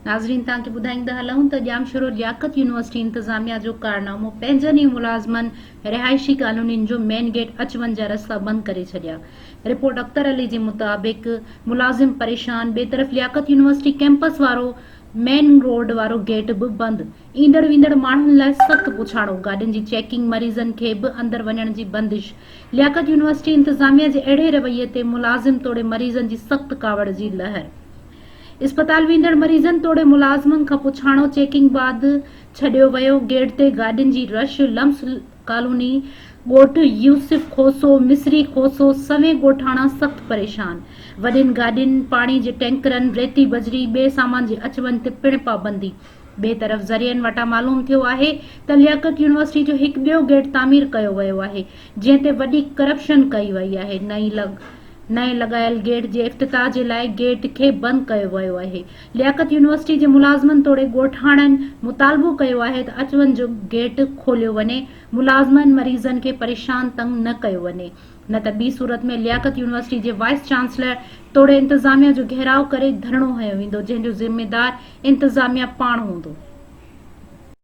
नाज़रीन तव्हांखे ॿुधाईंदा हलूं त ॼामशोरो लियाकत यूनिवर्सिटी इंतज़ामिया जो कारनामो पंहिंजनि ई मुलाज़मन रहाइशी क़ालोनी जो मेन गेट अच वञ जा रस्ता बंद करे छॾिया। रिपोर्ट अख्तर अली जे मुताबिक़ मुलाज़िम परेशान। ॿिए तरफ़ लियाकत यूनिवर्सिटी कैंपस वारो मेन रोड वारो गेट बि बंद। ईंदड़ वेंदड़ माण्हुनि लाइ सख़्त पुछाणो। गाॾियुनि जी चेकिंग, मरीज़न खे बि अंदर वञण जी बंदिश। लियाकत यूनिवर्सिटी इंतज़ामिया जे अहिड़े रवैये ते मुलाज़िम तोड़े मरीज़न जी सख़्त कावड़ जी लहर। اسپتال वेंदड़ मरीज़न तोड़े मुलाज़मन खां पुछाणो। चेकिंग बाद छॾियो वियो। गेट ते गाॾियुनि जी रश। लम्स क़ालोनी ॻोठ यूसुफ खोसो, मिसरी खोसो, सवें ॻोठाणा सख़्त परेशान। वॾियुनि गाॾियुनि, पाणी जे टैंकरनि, रेती बजरी, ॿिए सामान जे अच वञ ते पिण पाबंदी। ॿिए तरफ़ ज़रियनि वटां मालूम थियो आहे त लियाकत यूनिवर्सिटी जो हिकु ॿियो गेट तामीर कयो वियो आहे, जंहिं ते वॾी करप्शन कई वई आहे। नए लॻायल गेट जे इफ़्तिताह जे लाइ गेट खे बंदि कयो वियो आहे। लियाकत यूनिवर्सिटी जे मुलाज़मन तोड़े ॻोठाणनि मुतालबो कयो आहे त अच वञ जो गेट खोलियो वञे, मुलाज़मन मरीज़न खे परेशान तंग न कयो वञे, न त ॿी सूरत में लियाकत यूनिवर्सिटी जे वाइस चांसलर तोड़े इंतज़ामिया जो घेराव करे धरणो हयो वेंदो, जंहिं जो ज़िम्मेदार इंतज़ामिया पाण हूंदो।